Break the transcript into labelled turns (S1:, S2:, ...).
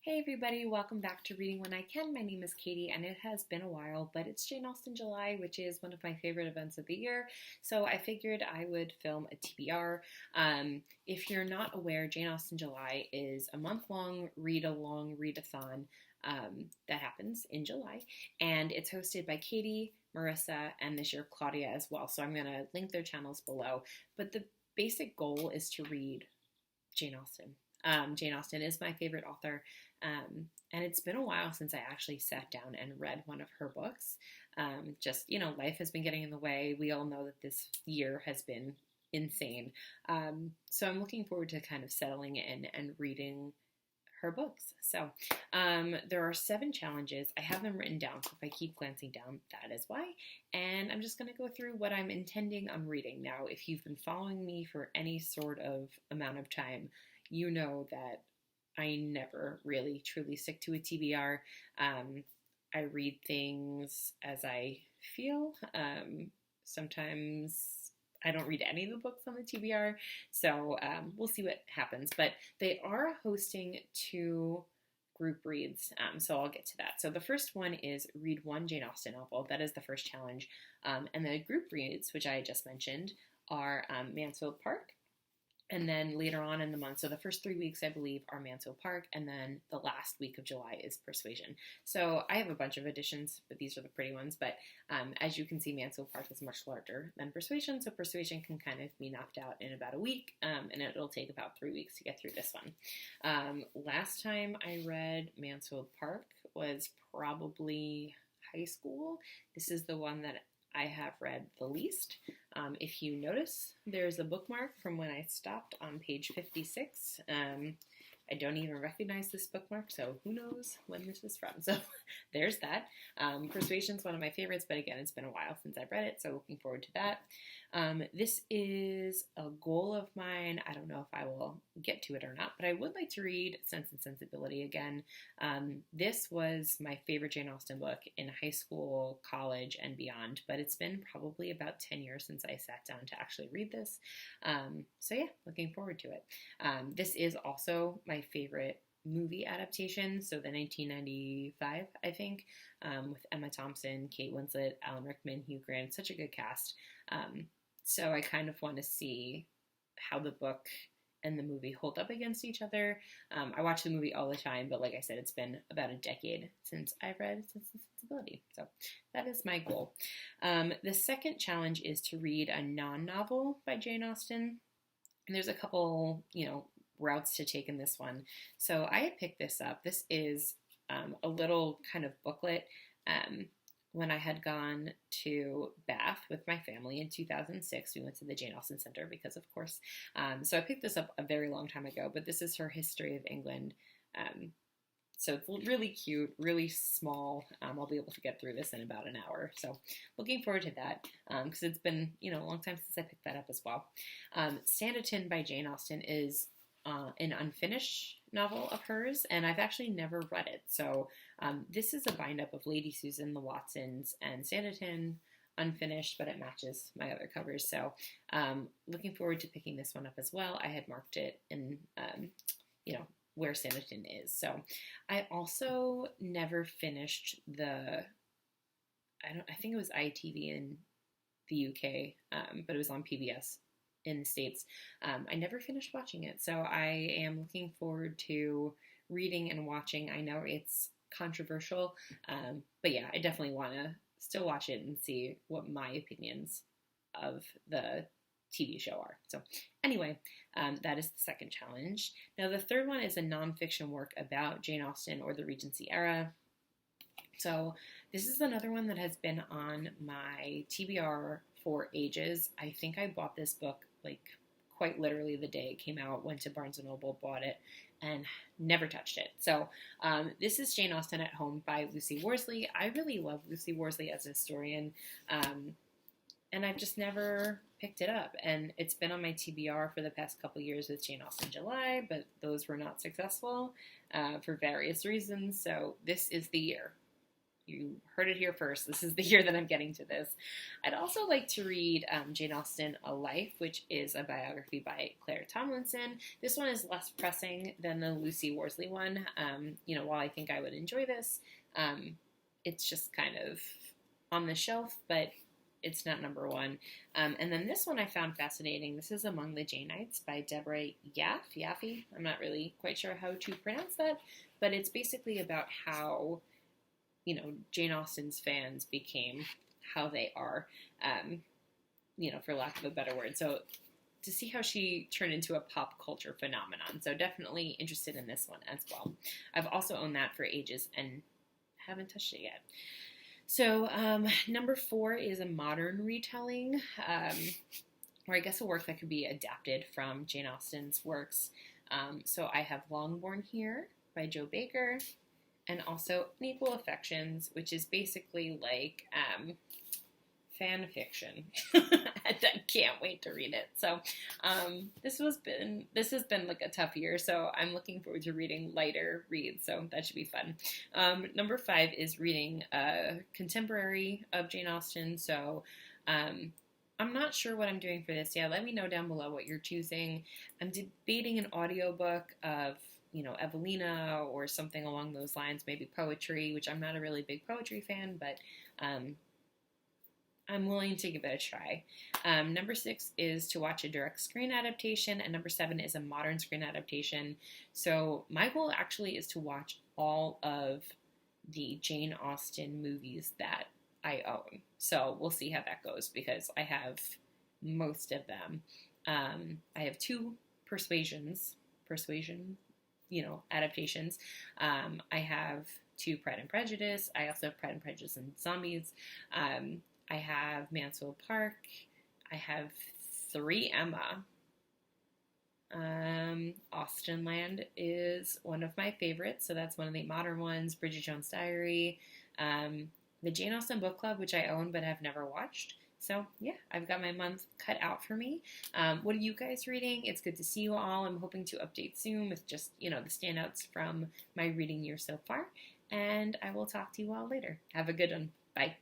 S1: Hey everybody, welcome back to Reading When I Can. My name is Katie and it has been a while, but it's Jane Austen July, which is one of my favorite events of the year. So I figured I would film a TBR. If you're not aware, Jane Austen July is a month-long read-along, readathon that happens in July. And it's hosted by Katie, Marissa, and this year Claudia as well. So I'm going to link their channels below. But the basic goal is to read Jane Austen. Jane Austen is my favorite author, and it's been a while since I actually sat down and read one of her books. Life has been getting in the way. We all know that this year has been insane. So I'm looking forward to kind of settling in and reading her books. So there are 7 challenges. I have them written down, so if I keep glancing down, that is why. And I'm just going to go through what I'm intending on reading. Now, if you've been following me for any sort of amount of time, you know that I never really truly stick to a TBR. I read things as I feel. Sometimes I don't read any of the books on the TBR, so we'll see what happens. But they are hosting 2 group reads, so I'll get to that. So the first one is read one Jane Austen novel. That is the first challenge. And the group reads, which I just mentioned, are Mansfield Park. And then later on in the month, so the first 3 weeks, I believe, are Mansfield Park, and then the last week of July is Persuasion. So I have a bunch of editions, but these are the pretty ones. But as you can see, Mansfield Park is much larger than Persuasion, so Persuasion can kind of be knocked out in about a week, and it'll take about 3 weeks to get through this one. Last time I read Mansfield Park was probably high school. This is the one that I have read the least. If you notice, there's a bookmark from when I stopped on page 56. I don't even recognize this bookmark, so who knows when this is from. So there's that. Persuasion's one of my favorites, but again, it's been a while since I've read it, so looking forward to that. This is a goal of mine. I don't know if I will get to it or not, but I would like to read Sense and Sensibility again. This was my favorite Jane Austen book in high school, college, and beyond, but it's been probably about 10 years since I sat down to actually read this. So yeah, looking forward to it. This is also my favorite movie adaptation, so the 1995, I think, with Emma Thompson, Kate Winslet, Alan Rickman, Hugh Grant, such a good cast. So I kind of want to see how the book and the movie hold up against each other. I watch the movie all the time, but like I said, it's been about a decade since I've read Sense and Sensibility. So that is my goal. The second challenge is to read a non-novel by Jane Austen. And there's a couple, routes to take in this one. So I had picked this up. This is a little kind of booklet when I had gone to Bath with my family in 2006. We went to the Jane Austen Center because, of course. So I picked this up a very long time ago, but this is her History of England. So it's really cute, really small. I'll be able to get through this in about an hour. So looking forward to that because it's been, a long time since I picked that up as well. Sanditon by Jane Austen is an unfinished novel of hers, and I've actually never read it. So this is a bind-up of Lady Susan, the Watsons, and Sanditon, unfinished, but it matches my other covers. So looking forward to picking this one up as well. I had marked it in, where Sanditon is. So I also never finished I think it was ITV in the UK, but it was on PBS in the States. I never finished watching it, so I am looking forward to reading and watching. I know it's controversial, but yeah, I definitely want to still watch it and see what my opinions of the TV show are. So anyway, that is the second challenge. Now the third one is a nonfiction work about Jane Austen or the Regency era. So this is another one that has been on my TBR for ages. I think I bought this book quite literally the day it came out, went to Barnes & Noble, bought it, and never touched it. So this is Jane Austen at Home by Lucy Worsley. I really love Lucy Worsley as a historian, and I've just never picked it up. And it's been on my TBR for the past couple years with Jane Austen July, but those were not successful for various reasons. So this is the year. You heard it here first. This is the year that I'm getting to this. I'd also like to read Jane Austen, A Life, which is a biography by Claire Tomlinson. This one is less pressing than the Lucy Worsley one. While I think I would enjoy this, it's just kind of on the shelf, but it's not number one. And then this one I found fascinating. This is Among the Janeites by Deborah Yaffe. I'm not really quite sure how to pronounce that, but it's basically about how Jane Austen's fans became how they are, for lack of a better word. So to see how she turned into a pop culture phenomenon. So definitely interested in this one as well. I've also owned that for ages and haven't touched it yet. So number 4 is a modern retelling, or I guess a work that could be adapted from Jane Austen's works. So I have Longbourn here by Jo Baker, and also Unequal Affections, which is basically like fan fiction. I can't wait to read it. So this has been like a tough year, so I'm looking forward to reading lighter reads, so that should be fun. Number 5 is reading a contemporary of Jane Austen, so I'm not sure what I'm doing for this yet. Let me know down below what you're choosing. I'm debating an audiobook of Evelina or something along those lines, maybe poetry, which I'm not a really big poetry fan, but I'm willing to give it a try. Number 6 is to watch a direct screen adaptation, and number 7 is a modern screen adaptation. So my goal actually is to watch all of the Jane Austen movies that I own. So we'll see how that goes, because I have most of them. I have 2 persuasion adaptations. I have 2 Pride and Prejudice. I also have Pride and Prejudice and Zombies. I have Mansfield Park. I have 3 Emma. Austenland is one of my favorites, so that's one of the modern ones. Bridget Jones' Diary. The Jane Austen Book Club, which I own but have never watched. So, yeah, I've got my month cut out for me. What are you guys reading? It's good to see you all. I'm hoping to update soon with just, the standouts from my reading year so far. And I will talk to you all later. Have a good one. Bye.